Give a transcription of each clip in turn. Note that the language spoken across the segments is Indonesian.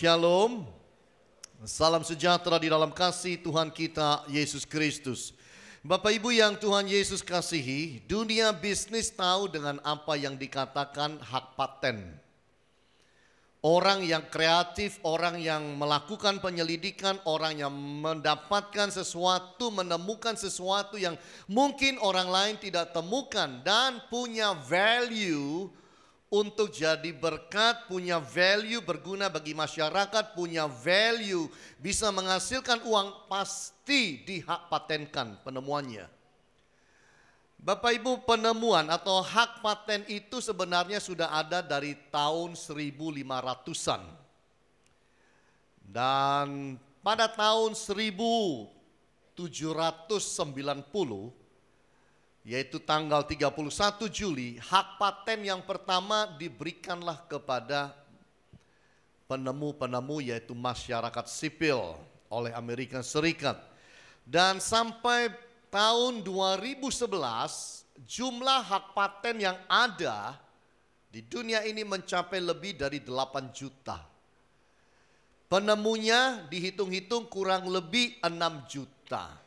Shalom, salam sejahtera di dalam kasih Tuhan kita Yesus Kristus. Bapak Ibu yang Tuhan Yesus kasihi, dunia bisnis tahu dengan apa yang dikatakan hak paten. Orang yang kreatif, orang yang melakukan penyelidikan, orang yang mendapatkan sesuatu, menemukan sesuatu yang mungkin orang lain tidak temukan dan punya value untuk jadi berkat, punya value berguna bagi masyarakat, punya value bisa menghasilkan uang, pasti dihak patenkan penemuannya. Bapak Ibu, penemuan atau hak paten itu sebenarnya sudah ada dari tahun 1500-an. Dan pada tahun 1790, yaitu tanggal 31 Juli, hak paten yang pertama diberikanlah kepada penemu-penemu yaitu masyarakat sipil oleh Amerika Serikat. Dan sampai tahun 2011 jumlah hak paten yang ada di dunia ini mencapai lebih dari 8 juta. Penemunya dihitung-hitung kurang lebih 6 juta.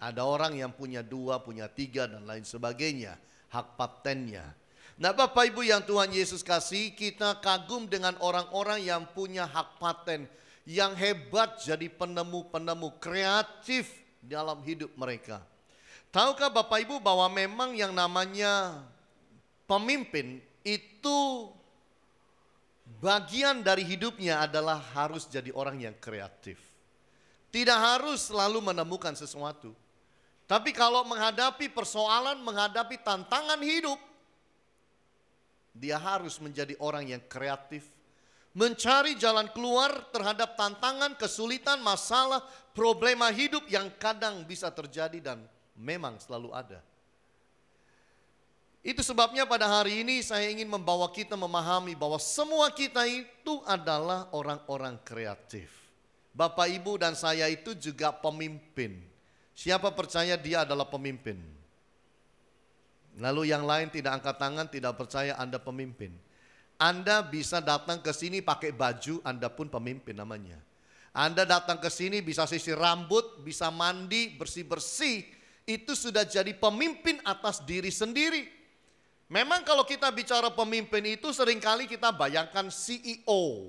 Ada orang yang punya 2, punya 3 dan lain sebagainya hak patennya. Nah Bapak Ibu yang Tuhan Yesus kasih, kita kagum dengan orang-orang yang punya hak paten, yang hebat jadi penemu-penemu kreatif dalam hidup mereka. Tahukah Bapak Ibu bahwa memang yang namanya pemimpin itu bagian dari hidupnya adalah harus jadi orang yang kreatif. Tidak harus selalu menemukan sesuatu. Tapi kalau menghadapi persoalan, menghadapi tantangan hidup, dia harus menjadi orang yang kreatif, mencari jalan keluar terhadap tantangan, kesulitan, masalah, problema hidup yang kadang bisa terjadi dan memang selalu ada. Itu sebabnya pada hari ini saya ingin membawa kita memahami bahwa semua kita itu adalah orang-orang kreatif. Bapak, Ibu dan saya itu juga pemimpin. Siapa percaya dia adalah pemimpin? Lalu yang lain tidak angkat tangan, tidak percaya Anda pemimpin. Anda bisa datang ke sini pakai baju, Anda pun pemimpin namanya. Anda datang ke sini bisa sisir rambut, bisa mandi, bersih-bersih. Itu sudah jadi pemimpin atas diri sendiri. Memang kalau kita bicara pemimpin itu seringkali kita bayangkan CEO,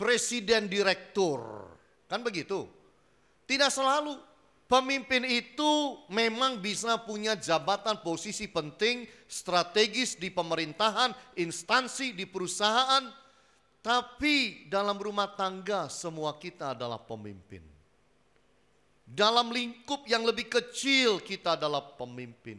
presiden direktur, kan begitu? Tidak selalu. Pemimpin itu memang bisa punya jabatan posisi penting, strategis di pemerintahan, instansi, di perusahaan. Tapi dalam rumah tangga semua kita adalah pemimpin. Dalam lingkup yang lebih kecil kita adalah pemimpin.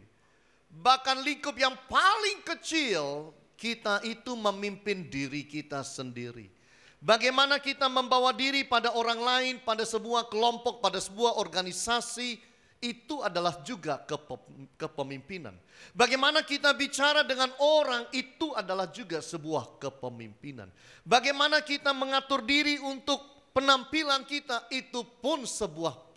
Bahkan lingkup yang paling kecil kita itu memimpin diri kita sendiri. Bagaimana kita membawa diri pada orang lain, pada sebuah kelompok, pada sebuah organisasi, itu adalah juga kepemimpinan. Bagaimana kita bicara dengan orang, itu adalah juga sebuah kepemimpinan. Bagaimana kita mengatur diri untuk penampilan kita, itu pun sebuah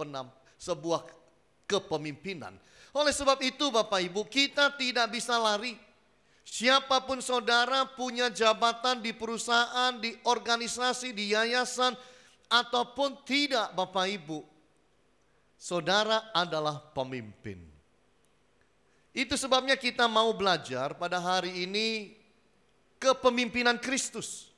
kepemimpinan. Oleh sebab itu Bapak Ibu, kita tidak bisa lari. Siapapun saudara punya jabatan di perusahaan, di organisasi, di yayasan, ataupun tidak Bapak Ibu, saudara adalah pemimpin. Itu sebabnya kita mau belajar pada hari ini kepemimpinan Kristus.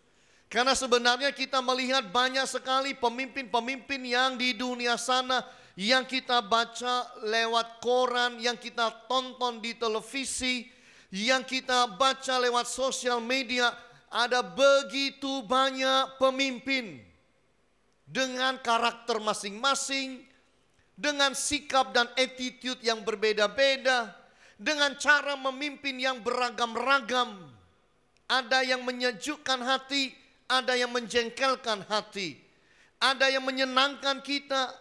Karena sebenarnya kita melihat banyak sekali pemimpin-pemimpin yang di dunia sana, yang kita baca lewat koran, yang kita tonton di televisi, yang kita baca lewat sosial media. Ada begitu banyak pemimpin dengan karakter masing-masing, dengan sikap dan attitude yang berbeda-beda, dengan cara memimpin yang beragam-ragam. Ada yang menyejukkan hati, ada yang menjengkelkan hati, ada yang menyenangkan kita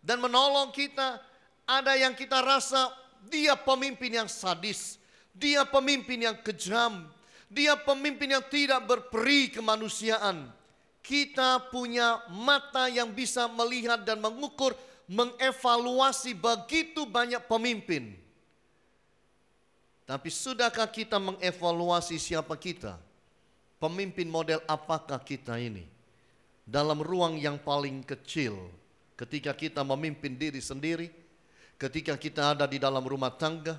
dan menolong kita, ada yang kita rasa dia pemimpin yang sadis, dia pemimpin yang kejam, dia pemimpin yang tidak berperi kemanusiaan. Kita punya mata yang bisa melihat dan mengukur, mengevaluasi begitu banyak pemimpin. Tapi sudahkah kita mengevaluasi siapa kita? Pemimpin model apakah kita ini? dalam ruang yang paling kecil. Ketika kita memimpin diri sendiri, ketika kita ada di dalam rumah tangga,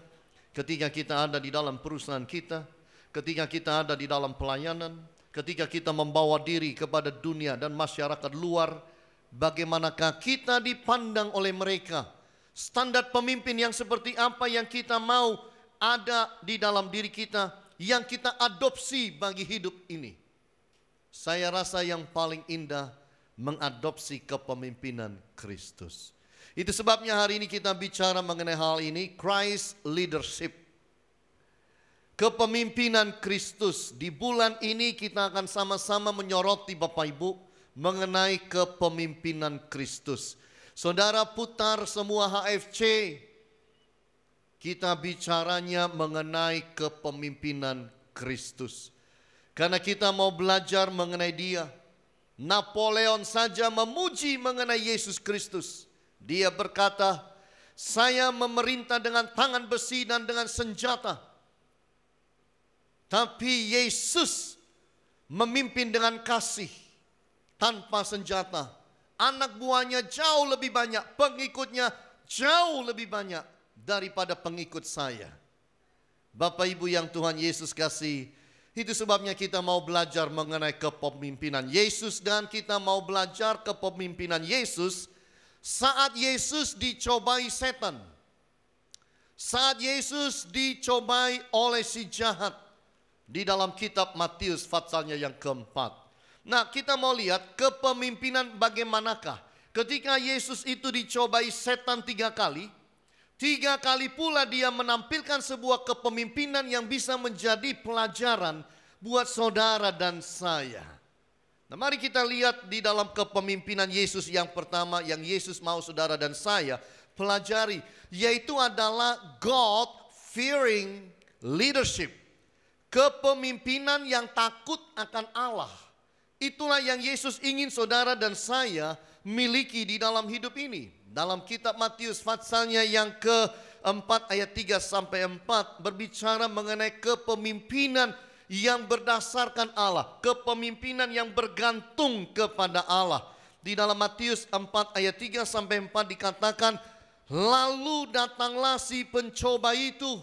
ketika kita ada di dalam perusahaan kita, ketika kita ada di dalam pelayanan, ketika kita membawa diri kepada dunia dan masyarakat luar, bagaimanakah kita dipandang oleh mereka? Standar pemimpin yang seperti apa yang kita mau ada di dalam diri kita, yang kita adopsi bagi hidup ini? Saya rasa yang paling indah mengadopsi kepemimpinan Kristus. Itu sebabnya hari ini kita bicara mengenai hal ini, Christ leadership. Kepemimpinan Kristus. Di bulan ini kita akan sama-sama menyoroti Bapak Ibu mengenai kepemimpinan Kristus. Saudara putar semua HFC, kita bicaranya mengenai kepemimpinan Kristus. Karena kita mau belajar mengenai Dia. Napoleon saja memuji mengenai Yesus Kristus. Dia berkata, saya memerintah dengan tangan besi dan dengan senjata. Tapi Yesus memimpin dengan kasih tanpa senjata. Anak buahnya jauh lebih banyak, pengikutnya jauh lebih banyak daripada pengikut saya. Bapak Ibu yang Tuhan Yesus kasih, itu sebabnya kita mau belajar mengenai kepemimpinan Yesus, dan kita mau belajar kepemimpinan Yesus saat Yesus dicobai setan. Saat Yesus dicobai oleh si jahat. Di dalam kitab Matius pasalnya yang keempat. Nah, kita mau lihat kepemimpinan bagaimanakah. Ketika Yesus itu dicobai setan 3 kali. 3 kali pula dia menampilkan sebuah kepemimpinan yang bisa menjadi pelajaran buat saudara dan saya. Nah, mari kita lihat di dalam kepemimpinan Yesus yang pertama yang Yesus mau saudara dan saya pelajari. Yaitu adalah God-fearing leadership. Kepemimpinan yang takut akan Allah. Itulah yang Yesus ingin saudara dan saya miliki di dalam hidup ini. Dalam kitab Matius pasalnya yang keempat ayat 3 sampai 4 berbicara mengenai kepemimpinan yang berdasarkan Allah. Kepemimpinan yang bergantung kepada Allah. Di dalam Matius 4 ayat 3 sampai 4 dikatakan, lalu datanglah si pencoba itu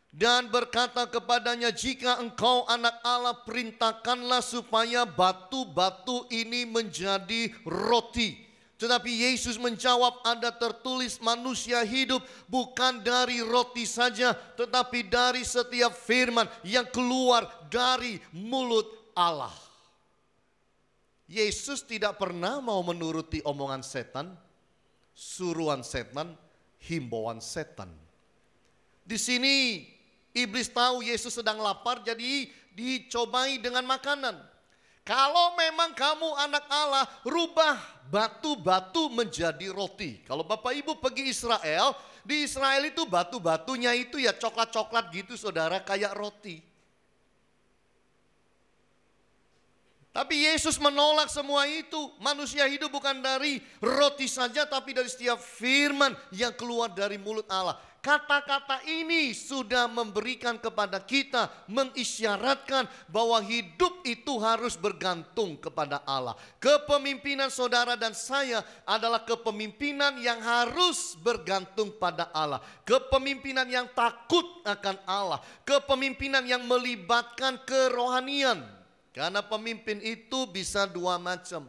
dan berkata kepadanya, jika engkau anak Allah, perintahkanlah supaya batu-batu ini menjadi roti. Tetapi Yesus menjawab, ada tertulis manusia hidup bukan dari roti saja, tetapi dari setiap firman yang keluar dari mulut Allah. Yesus tidak pernah mau menuruti omongan setan, suruhan setan, himbauan setan. Di sini iblis tahu Yesus sedang lapar, jadi dicobai dengan makanan. Kalau memang kamu anak Allah, rubah batu-batu menjadi roti. Kalau Bapak Ibu pergi Israel, di Israel itu batu-batunya itu ya coklat-coklat gitu saudara, kayak roti. Tapi Yesus menolak semua itu. Manusia hidup bukan dari roti saja, tapi dari setiap firman yang keluar dari mulut Allah. Kata-kata ini sudah memberikan kepada kita, mengisyaratkan bahwa hidup itu harus bergantung kepada Allah. Kepemimpinan saudara dan saya adalah kepemimpinan yang harus bergantung pada Allah. Kepemimpinan yang takut akan Allah. Kepemimpinan yang melibatkan kerohanian. Karena pemimpin itu bisa 2 macam.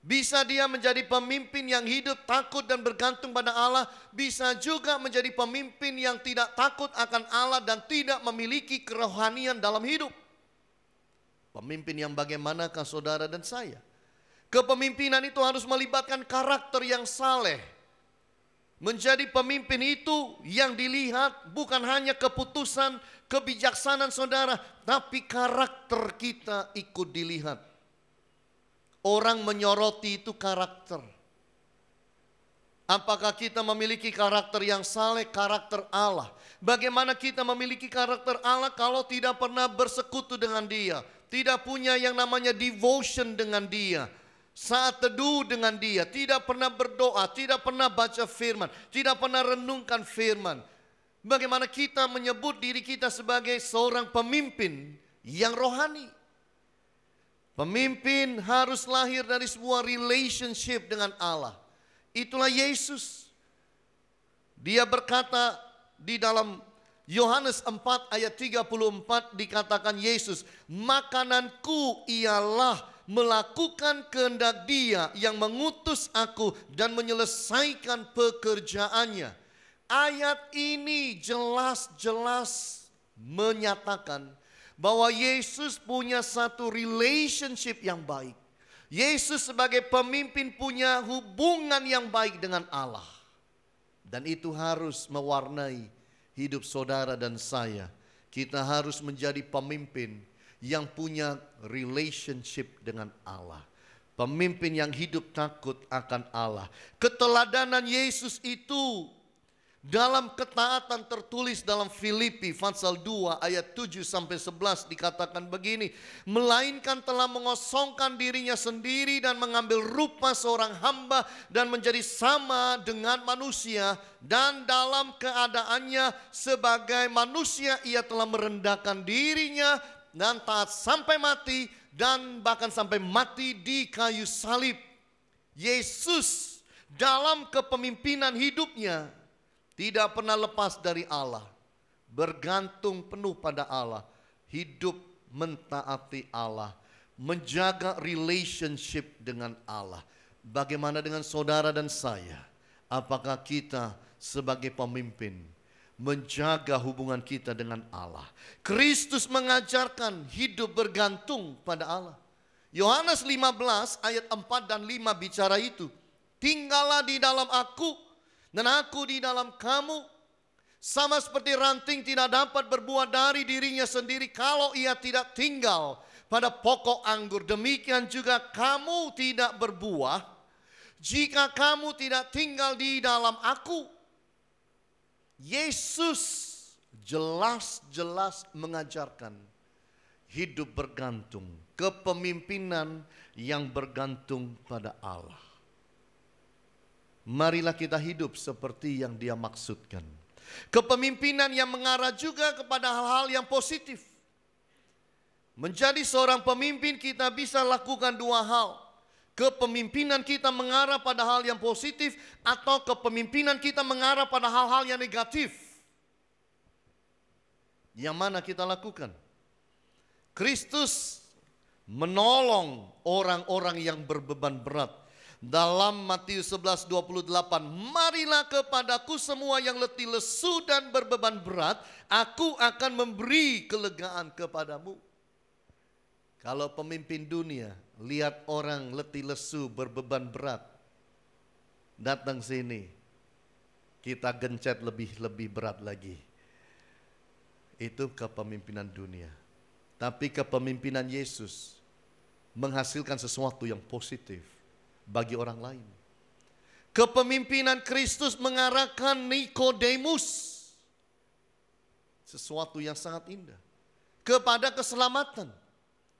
Bisa dia menjadi pemimpin yang hidup takut dan bergantung pada Allah. Bisa juga menjadi pemimpin yang tidak takut akan Allah dan tidak memiliki kerohanian dalam hidup. Pemimpin yang bagaimanakah saudara dan saya? Kepemimpinan itu harus melibatkan karakter yang saleh. Menjadi pemimpin itu yang dilihat bukan hanya keputusan, kebijaksanaan saudara, tapi karakter kita ikut dilihat. Orang menyoroti itu karakter. Apakah kita memiliki karakter yang saleh, karakter Allah? Bagaimana kita memiliki karakter Allah kalau tidak pernah bersekutu dengan Dia? Tidak punya yang namanya devotion dengan Dia. Saat teduh dengan Dia. Tidak pernah berdoa, tidak pernah baca firman, tidak pernah renungkan firman. Bagaimana kita menyebut diri kita sebagai seorang pemimpin yang rohani? Pemimpin harus lahir dari sebuah relationship dengan Allah. Itulah Yesus. Dia berkata di dalam Yohanes 4 ayat 34 dikatakan Yesus, makananku ialah melakukan kehendak Dia yang mengutus aku dan menyelesaikan pekerjaannya. Ayat ini jelas-jelas menyatakan bahwa Yesus punya satu relationship yang baik. Yesus sebagai pemimpin punya hubungan yang baik dengan Allah. Dan itu harus mewarnai hidup saudara dan saya. Kita harus menjadi pemimpin yang punya relationship dengan Allah. Pemimpin yang hidup takut akan Allah. Keteladanan Yesus itu dalam ketaatan tertulis dalam Filipi pasal 2 ayat 7 sampai 11 dikatakan begini, melainkan telah mengosongkan dirinya sendiri dan mengambil rupa seorang hamba dan menjadi sama dengan manusia, dan dalam keadaannya sebagai manusia ia telah merendahkan dirinya dan taat sampai mati, dan bahkan sampai mati di kayu salib. Yesus dalam kepemimpinan hidupnya tidak pernah lepas dari Allah, bergantung penuh pada Allah, hidup mentaati Allah, menjaga relationship dengan Allah. Bagaimana dengan saudara dan saya? Apakah kita sebagai pemimpin menjaga hubungan kita dengan Allah? Kristus mengajarkan hidup bergantung pada Allah. Yohanes 15 ayat 4 dan 5 bicara itu. Tinggallah di dalam aku dan aku di dalam kamu. Sama seperti ranting tidak dapat berbuah dari dirinya sendiri kalau ia tidak tinggal pada pokok anggur, demikian juga kamu tidak berbuah jika kamu tidak tinggal di dalam aku. Yesus jelas-jelas mengajarkan hidup bergantung, kepemimpinan yang bergantung pada Allah. Marilah kita hidup seperti yang Dia maksudkan. Kepemimpinan yang mengarah juga kepada hal-hal yang positif. Menjadi seorang pemimpin kita bisa lakukan dua hal. Kepemimpinan kita mengarah pada hal yang positif atau kepemimpinan kita mengarah pada hal-hal yang negatif. Yang mana kita lakukan? Kristus menolong orang-orang yang berbeban berat. Dalam Matius 11:28, marilah kepadaku semua yang letih lesu dan berbeban berat, aku akan memberi kelegaan kepadamu. Kalau pemimpin dunia lihat orang letih lesu berbeban berat, datang sini, kita gencet lebih berat lagi. Itu kepemimpinan dunia. Tapi kepemimpinan Yesus menghasilkan sesuatu yang positif bagi orang lain. Kepemimpinan Kristus mengarahkan Nikodemus, sesuatu yang sangat indah, kepada keselamatan.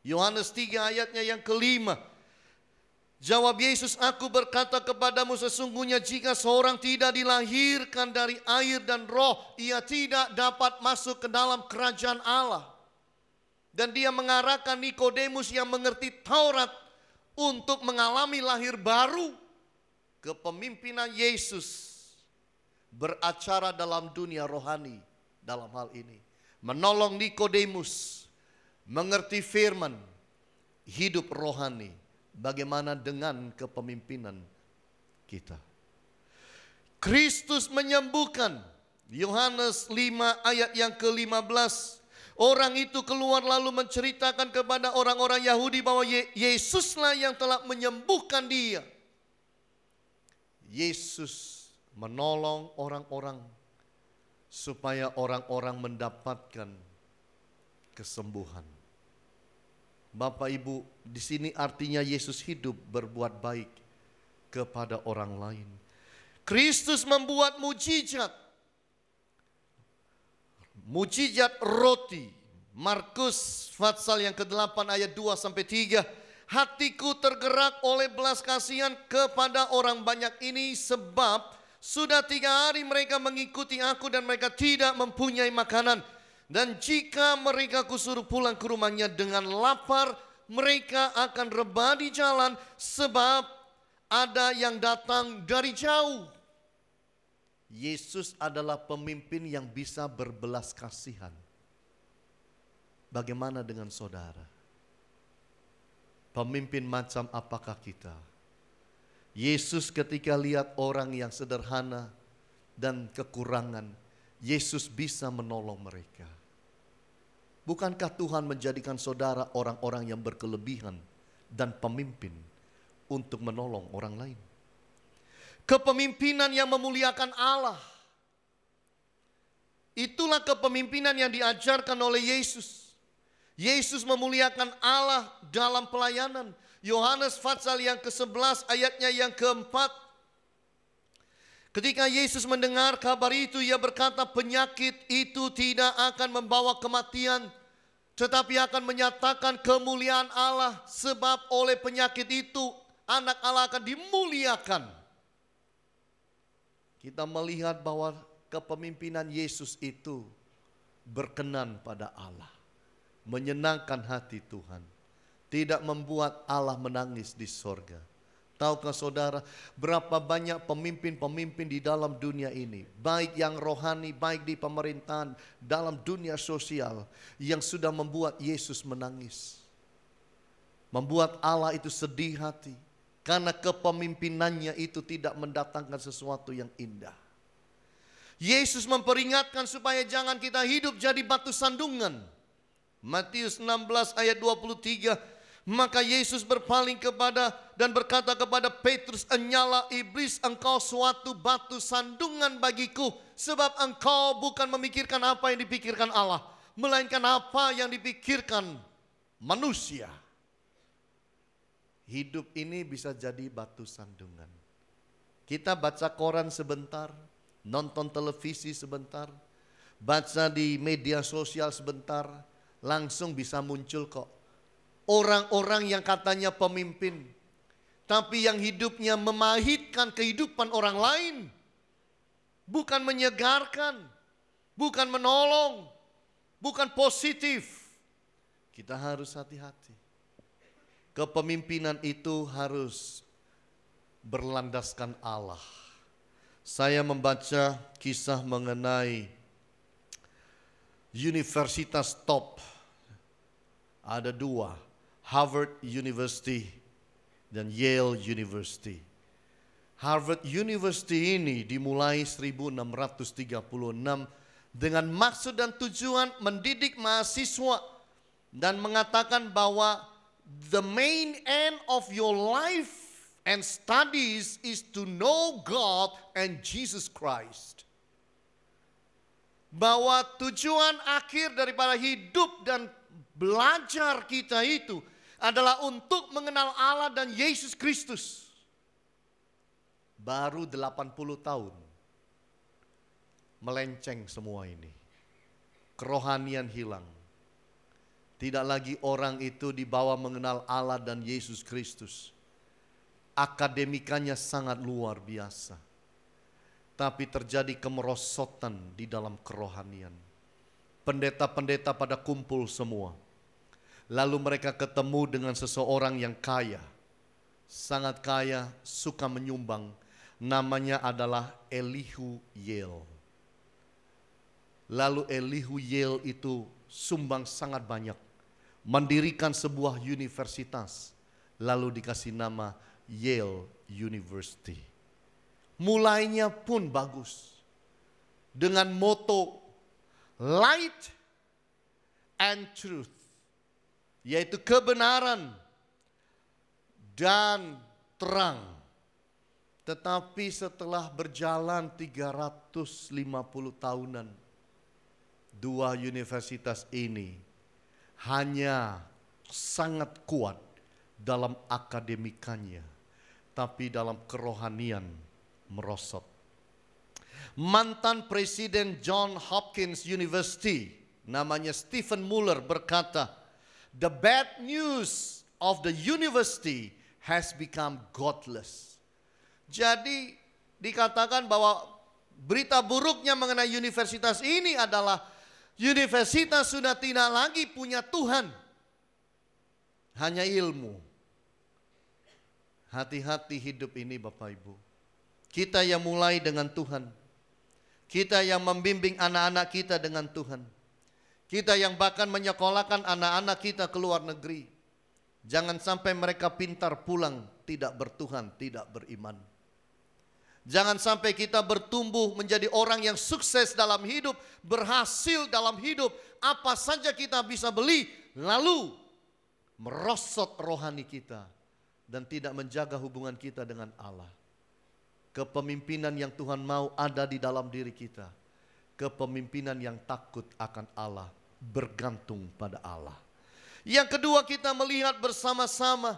Yohanes 3 ayatnya yang kelima. Jawab Yesus, aku berkata kepadamu sesungguhnya jika seorang tidak dilahirkan dari air dan roh, ia tidak dapat masuk ke dalam kerajaan Allah. Dan dia mengarahkan Nikodemus yang mengerti Taurat untuk mengalami lahir baru. Kepemimpinan Yesus beracara dalam dunia rohani dalam hal ini. Menolong Nikodemus mengerti firman, hidup rohani. Bagaimana dengan kepemimpinan kita? Kristus menyembuhkan. Yohanes 5 ayat yang ke-15. Orang itu keluar lalu menceritakan kepada orang-orang Yahudi bahwa Yesuslah yang telah menyembuhkan dia. Yesus menolong orang-orang supaya orang-orang mendapatkan kesembuhan. Bapak Ibu, di sini artinya Yesus hidup berbuat baik kepada orang lain. Kristus membuat mujizat. Mujizat roti. Markus pasal yang ke-8 ayat 2 sampai 3. Hatiku tergerak oleh belas kasihan kepada orang banyak ini, sebab sudah 3 hari mereka mengikuti aku dan mereka tidak mempunyai makanan. Dan jika mereka kusuruh pulang ke rumahnya dengan lapar, mereka akan rebah di jalan sebab ada yang datang dari jauh. Yesus adalah pemimpin yang bisa berbelas kasihan. Bagaimana dengan saudara? Pemimpin macam apakah kita? Yesus ketika lihat orang yang sederhana dan kekurangan, Yesus bisa menolong mereka. Bukankah Tuhan menjadikan saudara orang-orang yang berkelebihan dan pemimpin untuk menolong orang lain? Kepemimpinan yang memuliakan Allah. Itulah kepemimpinan yang diajarkan oleh Yesus. Yesus memuliakan Allah dalam pelayanan. Yohanes pasal yang ke-11 ayatnya yang ke-4. Ketika Yesus mendengar kabar itu, ia berkata, penyakit itu tidak akan membawa kematian, tetapi akan menyatakan kemuliaan Allah, sebab oleh penyakit itu anak Allah akan dimuliakan. Kita melihat bahwa kepemimpinan Yesus itu berkenan pada Allah, menyenangkan hati Tuhan, tidak membuat Allah menangis di sorga. Tahukah saudara berapa banyak pemimpin-pemimpin di dalam dunia ini, baik yang rohani, baik di pemerintahan, dalam dunia sosial, yang sudah membuat Yesus menangis, membuat Allah itu sedih hati, karena kepemimpinannya itu tidak mendatangkan sesuatu yang indah. Yesus memperingatkan supaya jangan kita hidup jadi batu sandungan. Matius 16 ayat 23. Maka Yesus berpaling kepada dan berkata kepada Petrus, "Enyala iblis, engkau suatu batu sandungan bagiku, sebab engkau bukan memikirkan apa yang dipikirkan Allah, melainkan apa yang dipikirkan manusia." Hidup ini bisa jadi batu sandungan. Kita baca koran sebentar, nonton televisi sebentar, baca di media sosial sebentar, langsung bisa muncul kok orang-orang yang katanya pemimpin, tapi yang hidupnya memahitkan kehidupan orang lain. Bukan menyegarkan, bukan menolong, bukan positif. Kita harus hati-hati. Kepemimpinan itu harus berlandaskan Allah. Saya membaca kisah mengenai universitas top. Ada dua, Harvard University dan Yale University. Harvard University ini dimulai 1636 dengan maksud dan tujuan mendidik mahasiswa dan mengatakan bahwa the main end of your life and studies is to know God and Jesus Christ. Bahwa tujuan akhir daripada hidup dan belajar kita itu adalah untuk mengenal Allah dan Yesus Kristus. Baru 80 tahun melenceng semua ini. Kerohanian hilang. Tidak lagi orang itu dibawa mengenal Allah dan Yesus Kristus. Akademikanya sangat luar biasa. Tapi terjadi kemerosotan di dalam kerohanian. Pendeta-pendeta pada kumpul semua. Lalu mereka ketemu dengan seseorang yang kaya. Sangat kaya, suka menyumbang. Namanya adalah Elihu Yale. Lalu Elihu Yale itu sumbang sangat banyak. Mendirikan sebuah universitas, lalu dikasih nama Yale University. Mulainya pun bagus, dengan moto light and truth, yaitu kebenaran dan terang. Tetapi setelah berjalan 350 tahunan, dua universitas ini hanya sangat kuat dalam akademikannya, tapi dalam kerohanian merosot. Mantan Presiden John Hopkins University, namanya Stephen Muller, berkata, "The bad news of the university has become godless." Jadi dikatakan bahwa berita buruknya mengenai universitas ini adalah universitas sudah tidak lagi punya Tuhan. hanya ilmu. Hati-hati hidup ini Bapak Ibu. Kita yang mulai dengan Tuhan. Kita yang membimbing anak-anak kita dengan Tuhan. Kita yang bahkan menyekolahkan anak-anak kita ke luar negeri. Jangan sampai mereka pintar pulang tidak bertuhan, tidak beriman. Jangan sampai kita bertumbuh menjadi orang yang sukses dalam hidup, berhasil dalam hidup. Apa saja kita bisa beli, lalu merosot rohani kita dan tidak menjaga hubungan kita dengan Allah. Kepemimpinan yang Tuhan mau ada di dalam diri kita. Kepemimpinan yang takut akan Allah, bergantung pada Allah. Yang kedua, kita melihat bersama-sama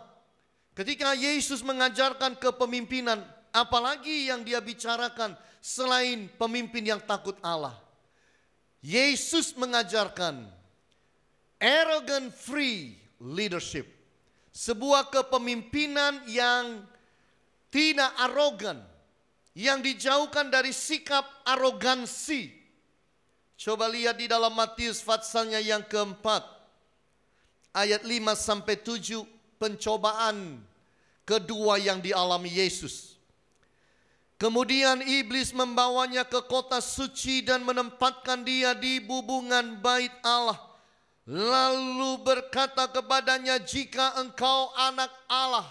ketika Yesus mengajarkan kepemimpinan, apalagi yang dia bicarakan selain pemimpin yang takut Allah. Yesus mengajarkan arrogant free leadership. Sebuah kepemimpinan yang tidak arogan, yang dijauhkan dari sikap arogansi. Coba lihat di dalam Matius pasalnya yang keempat, ayat 5-7, pencobaan kedua yang dialami Yesus. Kemudian iblis membawanya ke kota suci dan menempatkan dia di bubungan bait Allah. Lalu berkata kepadanya, jika engkau anak Allah,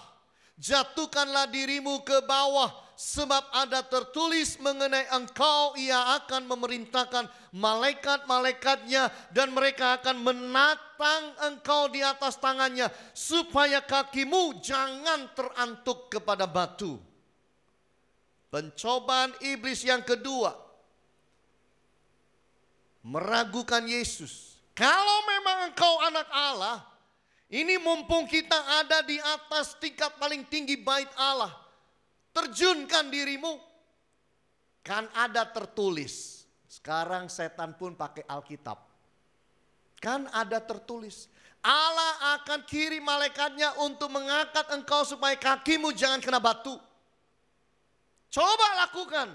jatuhkanlah dirimu ke bawah, sebab ada tertulis mengenai engkau, ia akan memerintahkan malaikat-malaikatnya dan mereka akan menatang engkau di atas tangannya, supaya kakimu jangan terantuk kepada batu. Pencobaan iblis yang kedua, meragukan Yesus. Kalau memang engkau anak Allah, ini mumpung kita ada di atas tingkat paling tinggi bait Allah, terjunkan dirimu. Kan ada tertulis. Sekarang setan pun pakai Alkitab. Kan ada tertulis. Allah akan kirim malaikatnya untuk mengangkat engkau supaya kakimu jangan kena batu. Coba lakukan.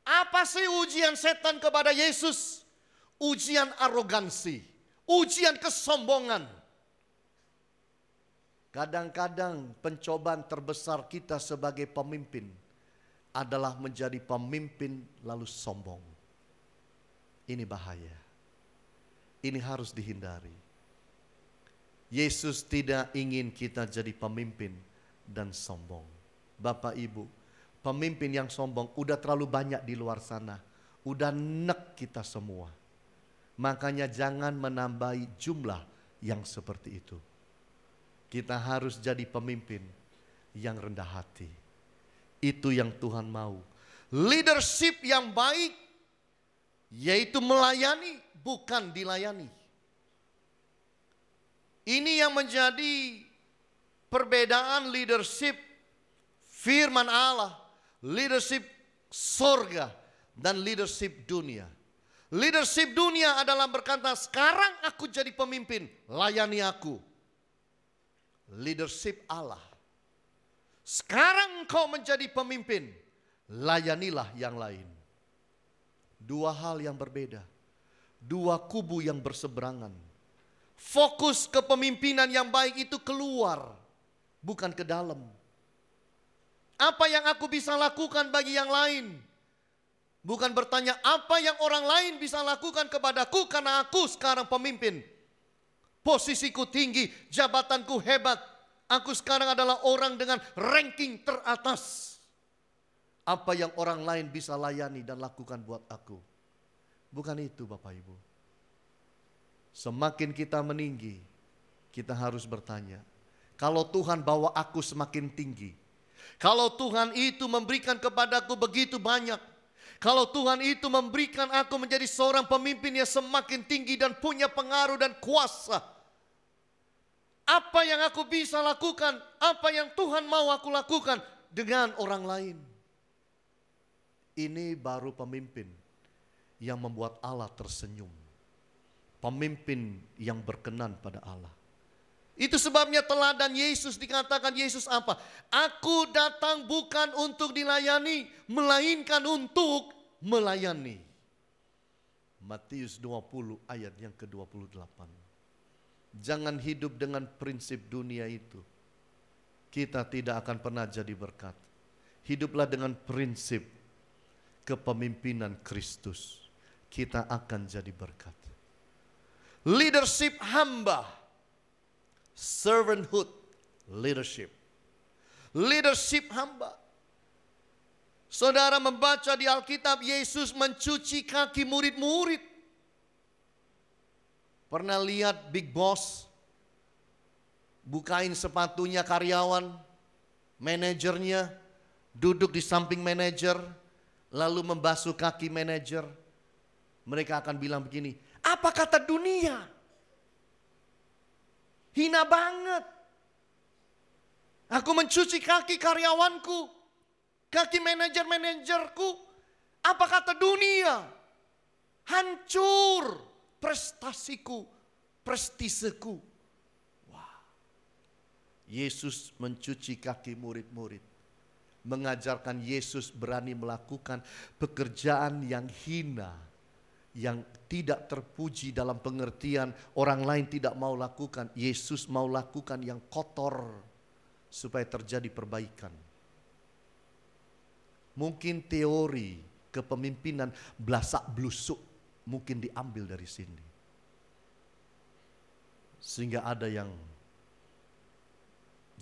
Apa sih ujian setan kepada Yesus? Ujian arogansi, ujian kesombongan. Kadang-kadang pencobaan terbesar kita sebagai pemimpin adalah menjadi pemimpin lalu sombong. Ini bahaya. Ini harus dihindari. Yesus tidak ingin kita jadi pemimpin dan sombong. Bapak Ibu, pemimpin yang sombong udah terlalu banyak di luar sana. Udah nek kita semua. Makanya jangan menambahi jumlah yang seperti itu. Kita harus jadi pemimpin yang rendah hati. Itu yang Tuhan mau. Leadership yang baik, yaitu melayani, bukan dilayani. Ini yang menjadi perbedaan leadership firman Allah, leadership sorga, dan leadership dunia. Leadership dunia adalah berkata, sekarang aku jadi pemimpin, layani aku. Leadership Allah, sekarang engkau menjadi pemimpin, layanilah yang lain. Dua hal yang berbeda, dua kubu yang berseberangan. Fokus kepemimpinan yang baik itu keluar, bukan ke dalam. Apa yang aku bisa lakukan bagi yang lain? Bukan bertanya apa yang orang lain bisa lakukan kepadaku karena aku sekarang pemimpin. Posisiku tinggi, jabatanku hebat. Aku sekarang adalah orang dengan ranking teratas. Apa yang orang lain bisa layani dan lakukan buat aku. Bukan itu Bapak Ibu. Semakin kita meninggi, kita harus bertanya. Kalau Tuhan bawa aku semakin tinggi. Kalau Tuhan itu memberikan kepadaku begitu banyak. Kalau Tuhan itu memberikan aku menjadi seorang pemimpin yang semakin tinggi dan punya pengaruh dan kuasa. Apa yang aku bisa lakukan? Apa yang Tuhan mau aku lakukan dengan orang lain? Ini baru pemimpin yang membuat Allah tersenyum. Pemimpin yang berkenan pada Allah. Itu sebabnya teladan Yesus dikatakan Yesus apa? Aku datang bukan untuk dilayani, melainkan untuk melayani. Matius 20 ayat yang ke-28. jangan hidup dengan prinsip dunia itu. Kita tidak akan pernah jadi berkat. Hiduplah dengan prinsip kepemimpinan Kristus. Kita akan jadi berkat. Leadership hamba. Servanthood leadership. Leadership hamba. Saudara membaca di Alkitab, Yesus mencuci kaki murid-murid. Pernah lihat Big Boss bukain sepatunya karyawan, manajernya duduk di samping manajer, lalu membasuh kaki manajer. Mereka akan bilang begini, apa kata dunia? Hina banget. Aku mencuci kaki karyawanku, kaki manajer-manajerku. Apa kata dunia? Hancur prestasiku, prestiseku. Wah. Yesus mencuci kaki murid-murid. Mengajarkan Yesus berani melakukan pekerjaan yang hina, yang tidak terpuji dalam pengertian orang lain tidak mau lakukan. Yesus mau lakukan yang kotor supaya terjadi perbaikan. Mungkin teori kepemimpinan blasak blusuk mungkin diambil dari sini. Sehingga ada yang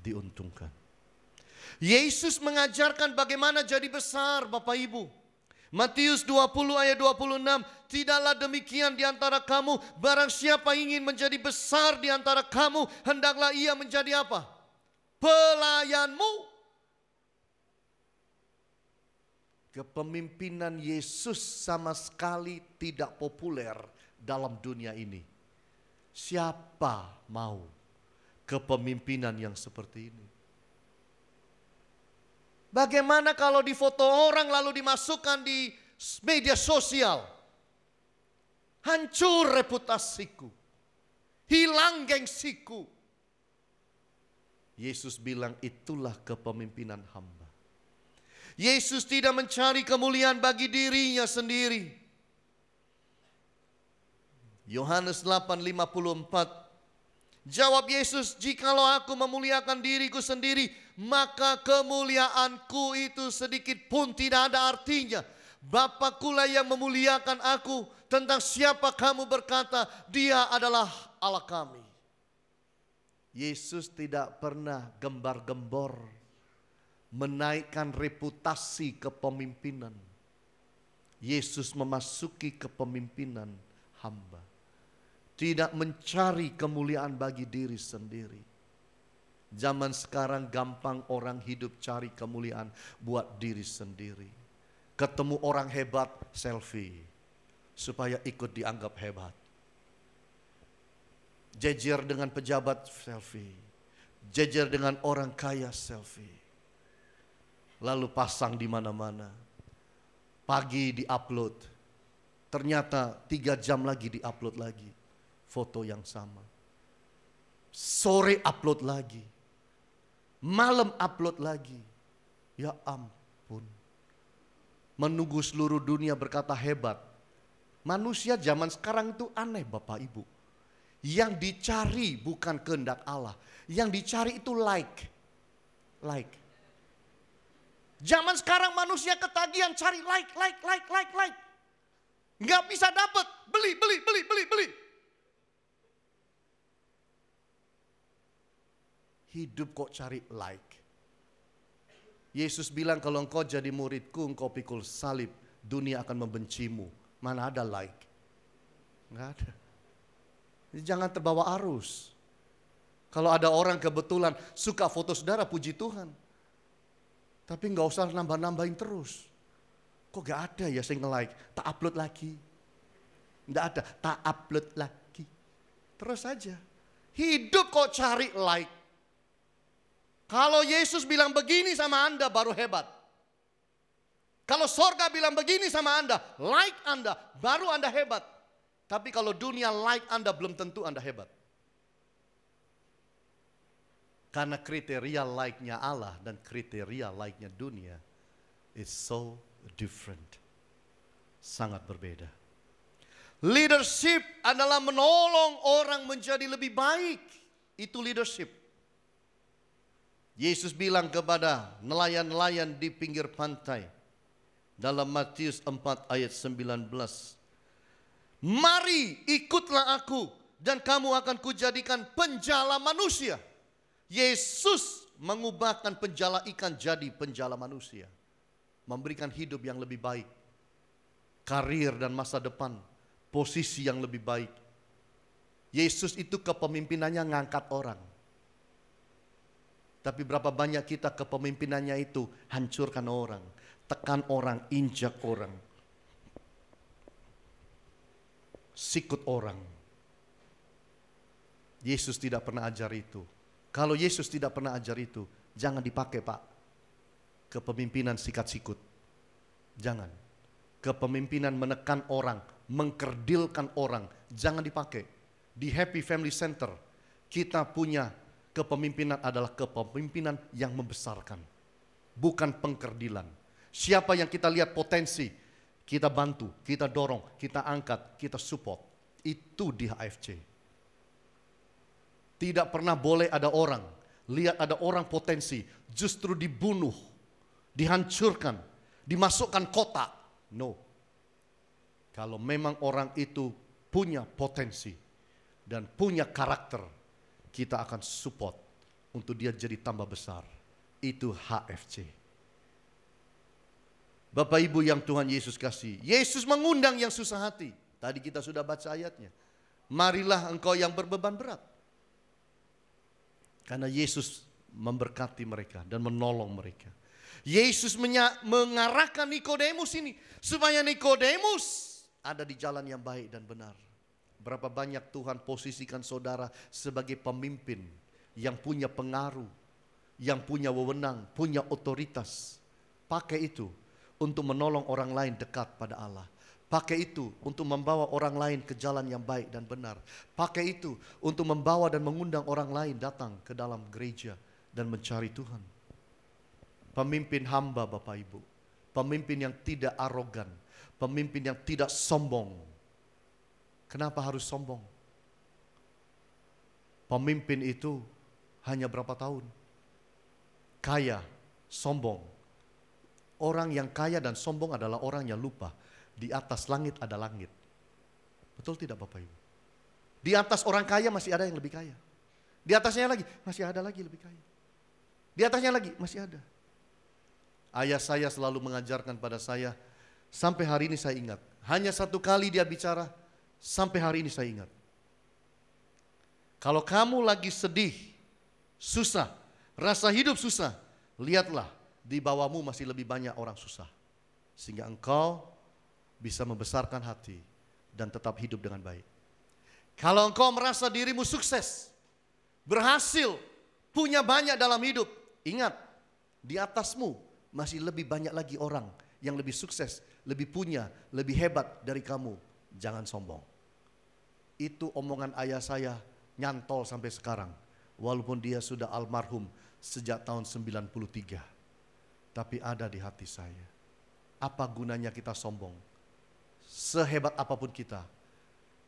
diuntungkan. Yesus mengajarkan bagaimana jadi besar, Bapak Ibu. Matius 20 ayat 26, tidaklah demikian di antara kamu, barang siapa ingin menjadi besar di antara kamu, hendaklah ia menjadi apa? Pelayanmu. Kepemimpinan Yesus sama sekali tidak populer dalam dunia ini. Siapa mau kepemimpinan yang seperti ini? Bagaimana kalau difoto orang lalu dimasukkan di media sosial? Hancur reputasiku. Hilang gengsiku. Yesus bilang itulah kepemimpinan hamba. Yesus tidak mencari kemuliaan bagi dirinya sendiri. Yohanes 8:54. Jawab Yesus, jikalau aku memuliakan diriku sendiri, maka kemuliaanku itu sedikit pun tidak ada artinya. Bapakulah yang memuliakan aku. Tentang siapa kamu berkata, dia adalah Allah kami. Yesus tidak pernah gembar-gembor menaikkan reputasi kepemimpinan. Yesus memasuki kepemimpinan hamba. Tidak mencari kemuliaan bagi diri sendiri. Zaman sekarang gampang orang hidup cari kemuliaan buat diri sendiri. Ketemu orang hebat, selfie. Supaya ikut dianggap hebat. Jejer dengan pejabat, selfie. Jejer dengan orang kaya, selfie. Lalu pasang di mana-mana. Pagi di-upload. Ternyata 3 jam lagi di-upload lagi. Foto yang sama. Sore upload lagi. Malam upload lagi. Ya ampun. Menunggu seluruh dunia berkata hebat. Manusia zaman sekarang itu aneh Bapak Ibu. Yang dicari bukan kehendak Allah. Yang dicari itu like. Like. Zaman sekarang manusia ketagihan cari like. Nggak bisa dapat. Beli. Hidup kok cari like. Yesus bilang kalau engkau jadi muridku, engkau pikul salib, dunia akan membencimu. Mana ada like? Nggak ada. Jadi jangan terbawa arus. Kalau ada orang kebetulan suka foto saudara, puji Tuhan. Tapi nggak usah nambah-nambahin terus. Kok nggak ada ya saya nge-like? Tak upload lagi. Nggak ada, tak upload lagi. Terus saja. Hidup kok cari like. Kalau Yesus bilang begini sama Anda baru hebat. Kalau sorga bilang begini sama Anda, like Anda, baru Anda hebat. Tapi kalau dunia like Anda belum tentu Anda hebat. Karena kriteria like-nya Allah dan kriteria like-nya dunia is so different. Sangat berbeda. Leadership adalah menolong orang menjadi lebih baik. Itu leadership. Yesus bilang kepada nelayan-nelayan di pinggir pantai dalam Matius 4 ayat 19. Mari ikutlah aku dan kamu akan kujadikan penjala manusia. Yesus mengubahkan penjala ikan jadi penjala manusia. Memberikan hidup yang lebih baik. Karir dan masa depan. Posisi yang lebih baik. Yesus itu kepemimpinannya ngangkat orang. Tapi berapa banyak kita kepemimpinannya itu hancurkan orang. Tekan orang, injak orang. Sikut orang. Yesus tidak pernah ajar itu. Kalau Yesus tidak pernah ajar itu, jangan dipakai Pak. Kepemimpinan sikat sikut. Jangan. Kepemimpinan menekan orang, mengkerdilkan orang, jangan dipakai. Di Happy Family Center, kita punya kepemimpinan adalah kepemimpinan yang membesarkan. Bukan pengkerdilan. Siapa yang kita lihat potensi, kita bantu, kita dorong, kita angkat, kita support. Itu di HFC. Tidak pernah boleh ada orang, lihat ada orang potensi, justru dibunuh, dihancurkan, dimasukkan kotak. No. Kalau memang orang itu punya potensi dan punya karakter, kita akan support untuk dia jadi tambah besar. Itu HFC. Bapak Ibu yang Tuhan Yesus kasih, Yesus mengundang yang susah hati. Tadi kita sudah baca ayatnya. Marilah engkau yang berbeban berat. Karena Yesus memberkati mereka dan menolong mereka. Yesus mengarahkan Nikodemus ini supaya Nikodemus ada di jalan yang baik dan benar. Berapa banyak Tuhan posisikan saudara sebagai pemimpin yang punya pengaruh, yang punya wewenang, punya otoritas. Pakai itu untuk menolong orang lain dekat pada Allah. Pakai itu untuk membawa orang lain ke jalan yang baik dan benar. Pakai itu untuk membawa dan mengundang orang lain datang ke dalam gereja dan mencari Tuhan. Pemimpin hamba Bapak Ibu. Pemimpin yang tidak arogan. Pemimpin yang tidak sombong. Kenapa harus sombong? Pemimpin itu hanya berapa tahun? Kaya, sombong. Orang yang kaya dan sombong adalah orang yang lupa. Di atas langit ada langit. Betul tidak Bapak Ibu? Di atas orang kaya masih ada yang lebih kaya. Di atasnya lagi masih ada lagi lebih kaya. Di atasnya lagi masih ada. Ayah saya selalu mengajarkan pada saya, sampai hari ini saya ingat. Hanya satu kali dia bicara, sampai hari ini saya ingat. Kalau kamu lagi sedih, susah, rasa hidup susah, lihatlah di bawahmu masih lebih banyak orang susah. Sehingga engkau bisa membesarkan hati dan tetap hidup dengan baik. Kalau engkau merasa dirimu sukses, berhasil, punya banyak dalam hidup, ingat, di atasmu masih lebih banyak lagi orang yang lebih sukses, lebih punya, lebih hebat dari kamu. Jangan sombong. Itu omongan ayah saya nyantol sampai sekarang. Walaupun dia sudah almarhum sejak tahun 93. Tapi ada di hati saya. Apa gunanya kita sombong? Sehebat apapun kita,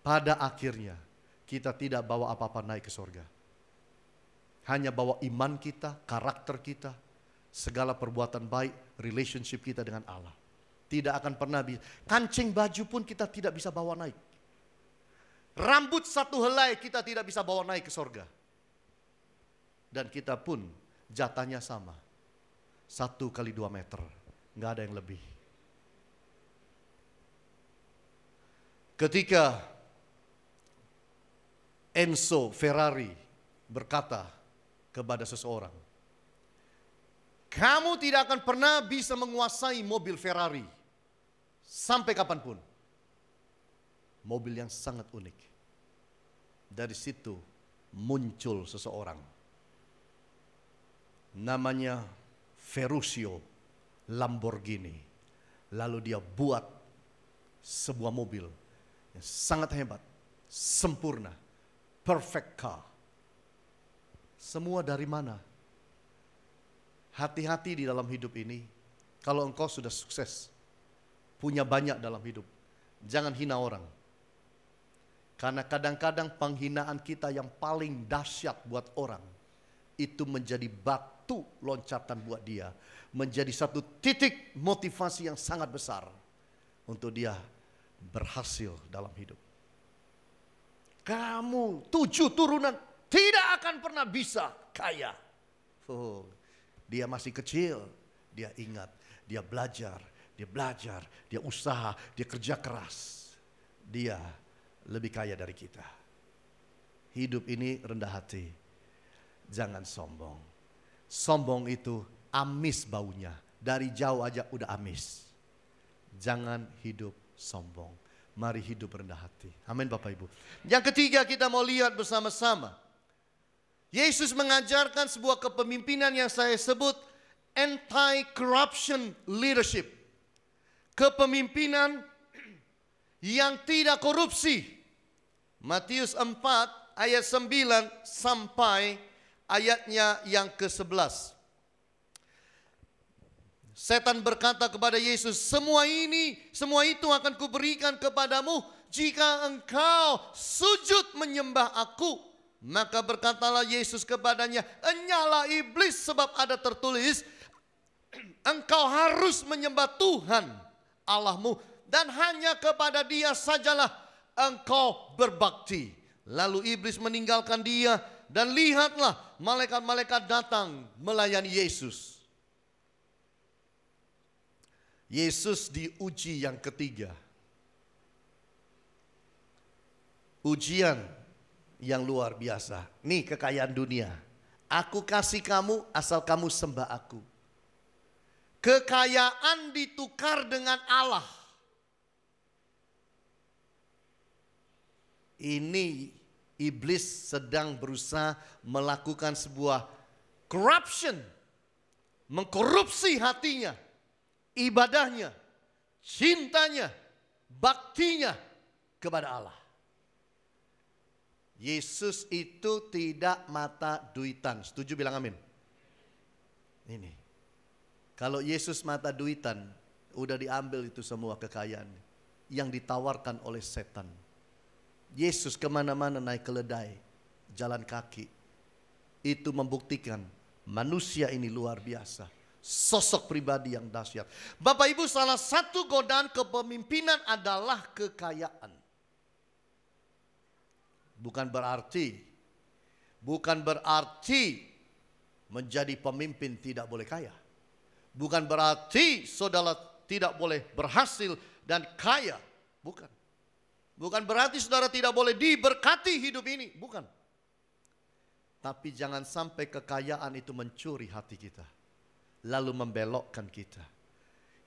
pada akhirnya kita tidak bawa apa-apa naik ke surga. Hanya bawa iman kita, karakter kita, segala perbuatan baik, relationship kita dengan Allah. Tidak akan pernah bisa. Kancing baju pun kita tidak bisa bawa naik. Rambut satu helai kita tidak bisa bawa naik ke surga. Dan kita pun jatahnya sama. 1 kali 2 meter. Nggak ada yang lebih. Ketika Enzo Ferrari berkata kepada seseorang, kamu tidak akan pernah bisa menguasai mobil Ferrari sampai kapanpun. Mobil yang sangat unik. Dari situ muncul seseorang. Namanya Ferruccio Lamborghini. Lalu dia buat sebuah mobil yang sangat hebat, sempurna, perfect car. Semua dari mana? Hati-hati di dalam hidup ini. Kalau engkau sudah sukses, punya banyak dalam hidup, jangan hina orang. Karena kadang-kadang penghinaan kita yang paling dahsyat buat orang, itu menjadi batu loncatan buat dia. Menjadi satu titik motivasi yang sangat besar untuk dia berhasil dalam hidup. Kamu 7 turunan tidak akan pernah bisa kaya. Oh, dia masih kecil, dia ingat, dia belajar, dia usaha, dia kerja keras. Dia lebih kaya dari kita. Hidup ini rendah hati. Jangan sombong. Sombong itu amis baunya. Dari jauh aja udah amis. Jangan hidup sombong. Mari hidup rendah hati. Amin Bapak Ibu. Yang ketiga kita mau lihat bersama-sama. Yesus mengajarkan sebuah kepemimpinan yang saya sebut anti-corruption leadership. Kepemimpinan yang tidak korupsi. Matius 4 ayat 9 sampai ayatnya yang ke-11. Setan berkata kepada Yesus, semua itu akan kuberikan kepadamu jika engkau sujud menyembah aku. Maka berkatalah Yesus kepadanya, enyalah iblis, sebab ada tertulis, engkau harus menyembah Tuhan Allahmu dan hanya kepada Dia sajalah engkau berbakti. Lalu iblis meninggalkan dia dan lihatlah malaikat-malaikat datang melayani Yesus. Yesus diuji yang ketiga. Ujian yang luar biasa. Nih kekayaan dunia. Aku kasih kamu asal kamu sembah aku. Kekayaan ditukar dengan Allah. Ini iblis sedang berusaha melakukan sebuah corruption. Mengkorupsi hatinya, ibadahnya, cintanya, baktinya kepada Allah. Yesus itu tidak mata duitan. Setuju bilang amin. Ini. Kalau Yesus mata duitan, udah diambil itu semua kekayaan yang ditawarkan oleh setan. Yesus kemana-mana naik keledai, jalan kaki. Itu membuktikan manusia ini luar biasa. Sosok pribadi yang dahsyat. Bapak Ibu, salah satu godaan kepemimpinan adalah kekayaan. Bukan berarti menjadi pemimpin tidak boleh kaya. Bukan berarti saudara tidak boleh berhasil dan kaya. Bukan. Bukan berarti saudara tidak boleh diberkati hidup ini. Bukan. Tapi jangan sampai kekayaan itu mencuri hati kita. Lalu membelokkan kita.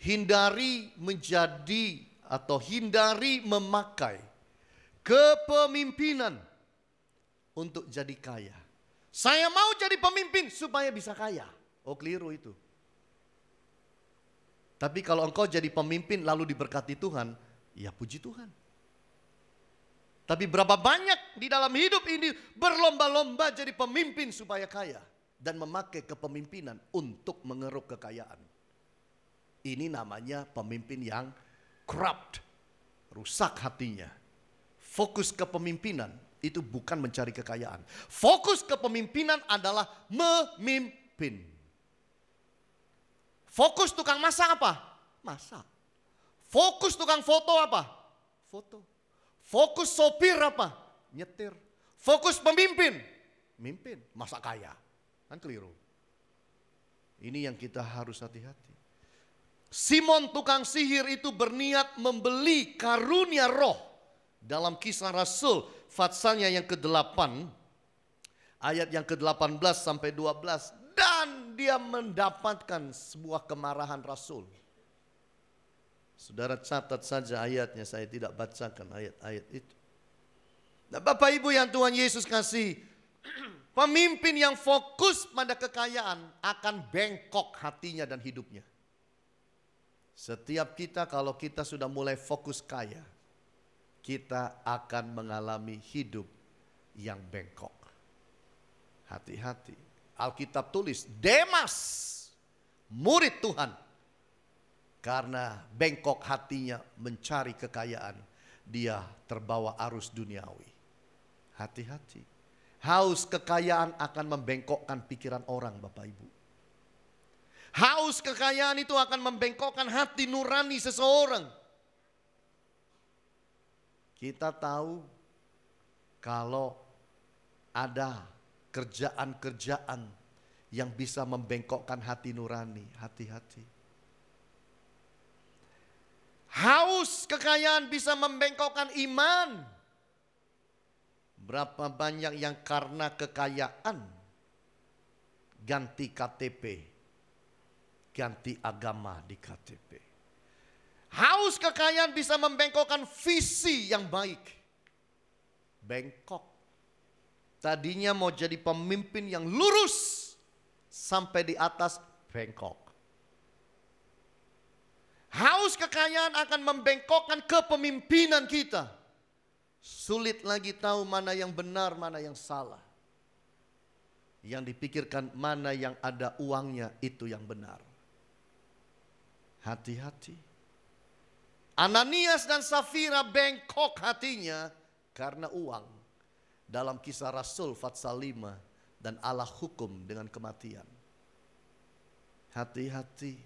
Hindari menjadi atau hindari memakai kepemimpinan untuk jadi kaya. Saya mau jadi pemimpin supaya bisa kaya. Oh, keliru itu. Tapi kalau engkau jadi pemimpin lalu diberkati Tuhan, ya puji Tuhan. Tapi berapa banyak di dalam hidup ini berlomba-lomba jadi pemimpin supaya kaya. Dan memakai kepemimpinan untuk mengeruk kekayaan. Ini namanya pemimpin yang corrupt. Rusak hatinya. Fokus kepemimpinan itu bukan mencari kekayaan. Fokus kepemimpinan adalah memimpin. Fokus tukang masak apa? Masak. Fokus tukang foto apa? Foto. Fokus sopir apa? Nyetir. Fokus pemimpin? Mimpin. Masa kaya? Kan keliru. Ini yang kita harus hati-hati. Simon tukang sihir itu berniat membeli karunia roh. Dalam Kisah Rasul fatsalnya yang ke-8. Ayat yang ke-18 sampai 12. Dan dia mendapatkan sebuah kemarahan Rasul. Saudara catat saja ayatnya, saya tidak bacakan ayat-ayat itu. Nah, Bapak Ibu yang Tuhan Yesus kasih, pemimpin yang fokus pada kekayaan akan bengkok hatinya dan hidupnya. Setiap kita kalau kita sudah mulai fokus kaya, kita akan mengalami hidup yang bengkok. Hati-hati. Alkitab tulis, Demas, murid Tuhan. Karena bengkok hatinya mencari kekayaan. dia terbawa arus duniawi. Hati-hati. Haus kekayaan akan membengkokkan pikiran orang, Bapak Ibu. Haus kekayaan itu akan membengkokkan hati nurani seseorang. Kita tahu kalau ada kerjaan-kerjaan yang bisa membengkokkan hati nurani, hati-hati. Haus kekayaan bisa membengkokkan iman. Berapa banyak yang karena kekayaan ganti KTP, ganti agama di KTP. Haus kekayaan bisa membengkokkan visi yang baik. Bengkok. Tadinya mau jadi pemimpin yang lurus, sampai di atas bengkok. Haus kekayaan akan membengkokkan kepemimpinan kita. Sulit lagi tahu mana yang benar, mana yang salah. Yang dipikirkan mana yang ada uangnya itu yang benar. Hati-hati. Ananias dan Safira bengkok hatinya karena uang. Dalam Kisah Rasul pasal 5 dan Allah hukum dengan kematian. Hati-hati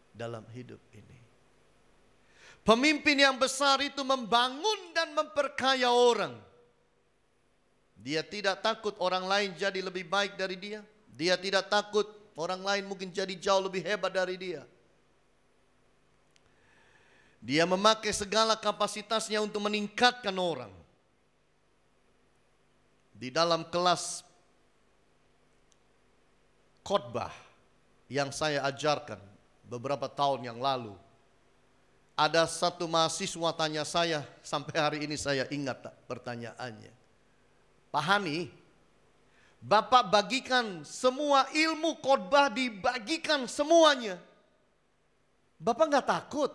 dalam hidup ini. Pemimpin yang besar itu membangun dan memperkaya orang. Dia tidak takut orang lain jadi lebih baik dari dia. Dia tidak takut orang lain mungkin jadi jauh lebih hebat dari dia. Dia memakai segala kapasitasnya untuk meningkatkan orang. Di dalam kelas khotbah yang saya ajarkan beberapa tahun yang lalu, ada satu mahasiswa tanya saya, sampai hari ini saya ingat pertanyaannya. Pak Hani, Bapak bagikan semua ilmu khotbah, dibagikan semuanya. Bapak nggak takut?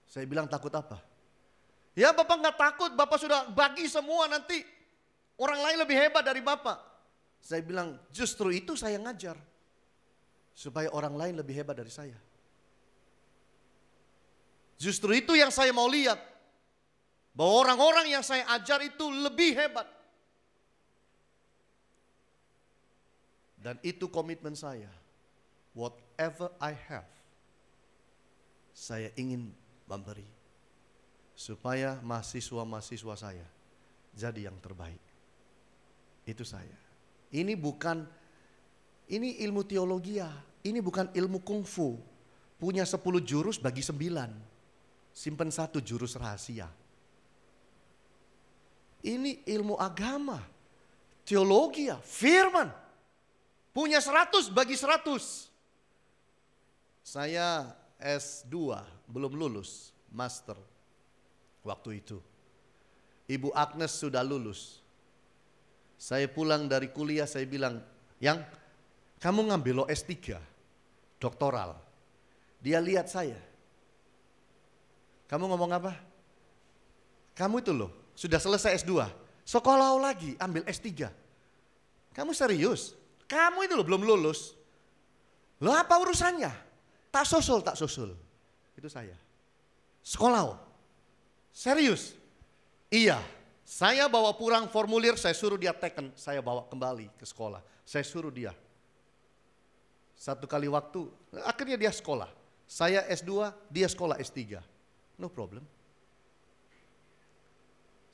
Saya bilang takut apa? Ya Bapak nggak takut, Bapak sudah bagi semua, nanti orang lain lebih hebat dari Bapak. Saya bilang justru itu saya ngajar. Supaya orang lain lebih hebat dari saya. Justru itu yang saya mau lihat. Bahwa orang-orang yang saya ajar itu lebih hebat. Dan itu komitmen saya. Whatever I have, saya ingin memberi. Supaya mahasiswa-mahasiswa saya jadi yang terbaik. Itu saya. Ini ilmu teologi ya. Ini bukan ilmu kungfu. Punya 10 jurus bagi 9. Simpan 1 jurus rahasia. Ini ilmu agama. Teologi ya, firman. Punya 100 bagi 100. Saya S2 belum lulus, master waktu itu. Ibu Agnes sudah lulus. Saya pulang dari kuliah, saya bilang, "Yang, kamu ngambil lo S3, doktoral." Dia lihat saya. Kamu ngomong apa? Kamu itu loh, sudah selesai S2, sekolah lagi, ambil S3. Kamu serius? Kamu itu loh belum lulus. Lo apa urusannya? Tak susul. Itu saya. Sekolah. Serius? Iya. Saya bawa pulang formulir, saya suruh dia teken, saya bawa kembali ke sekolah. Saya suruh dia. Satu kali waktu, akhirnya dia sekolah. Saya S2, dia sekolah S3. No problem.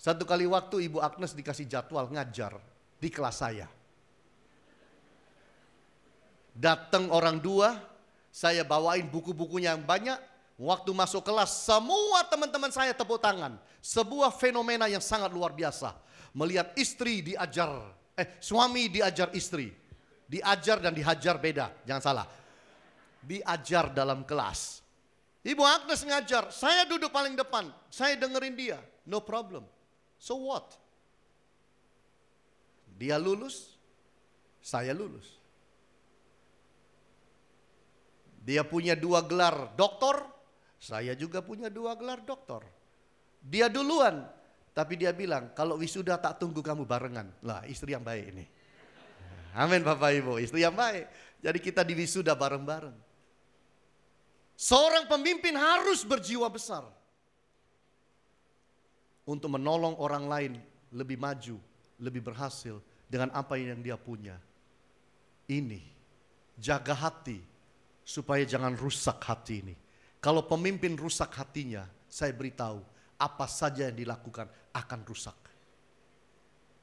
Satu kali waktu Ibu Agnes dikasih jadwal ngajar di kelas saya. Datang orang 2, saya bawain buku-bukunya yang banyak. Waktu masuk kelas, semua teman-teman saya tepuk tangan. Sebuah fenomena yang sangat luar biasa. Melihat istri diajar, suami diajar istri. Diajar dan dihajar beda, jangan salah. Diajar dalam kelas. Ibu Agnes ngajar, saya duduk paling depan, saya dengerin dia, no problem. So what? Dia lulus, saya lulus. Dia punya 2 gelar doktor, saya juga punya 2 gelar doktor. Dia duluan, tapi dia bilang, kalau wisuda tak tunggu kamu barengan. Lah, istri yang baik ini. Amin Bapak Ibu, istri yang baik. Jadi kita di wisuda bareng-bareng. Seorang pemimpin harus berjiwa besar. untuk menolong orang lain lebih maju, lebih berhasil dengan apa yang dia punya. Ini, jaga hati supaya jangan rusak hati ini. Kalau pemimpin rusak hatinya, saya beritahu apa saja yang dilakukan akan rusak.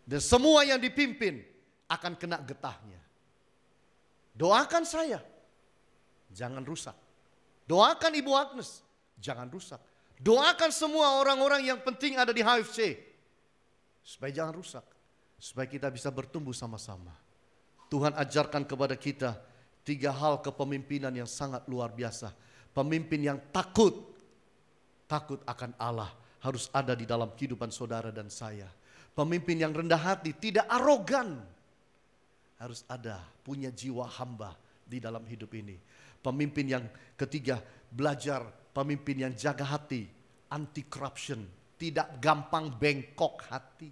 Dan semua yang dipimpin akan kena getahnya. Doakan saya, jangan rusak. Doakan Ibu Agnes, jangan rusak. Doakan semua orang-orang yang penting ada di HFC, supaya jangan rusak. Supaya kita bisa bertumbuh sama-sama. Tuhan ajarkan kepada kita 3 hal kepemimpinan yang sangat luar biasa. Pemimpin yang takut akan Allah harus ada di dalam kehidupan saudara dan saya. Pemimpin yang rendah hati, tidak arogan, harus ada, punya jiwa hamba di dalam hidup ini. Pemimpin yang ketiga, belajar pemimpin yang jaga hati, anti corruption, tidak gampang bengkok hati,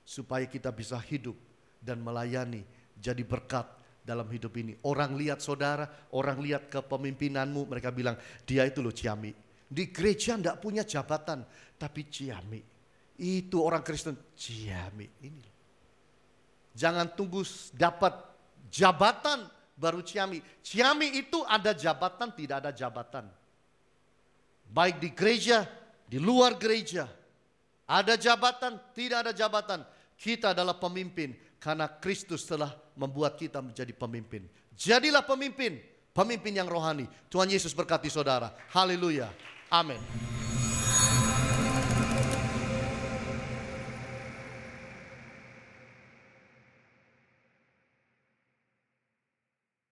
supaya kita bisa hidup dan melayani, jadi berkat dalam hidup ini. Orang lihat saudara, orang lihat kepemimpinanmu, mereka bilang, dia itu loh ciami. Di gereja enggak punya jabatan, tapi ciami. Itu orang Kristen, ciami. Ini loh. Jangan tunggu dapat jabatan baru ciami. Ciami itu ada jabatan, tidak ada jabatan. Baik di gereja, di luar gereja. Ada jabatan, tidak ada jabatan. Kita adalah pemimpin karena Kristus telah membuat kita menjadi pemimpin. Jadilah pemimpin, pemimpin yang rohani. Tuhan Yesus berkati saudara. Haleluya. Amin.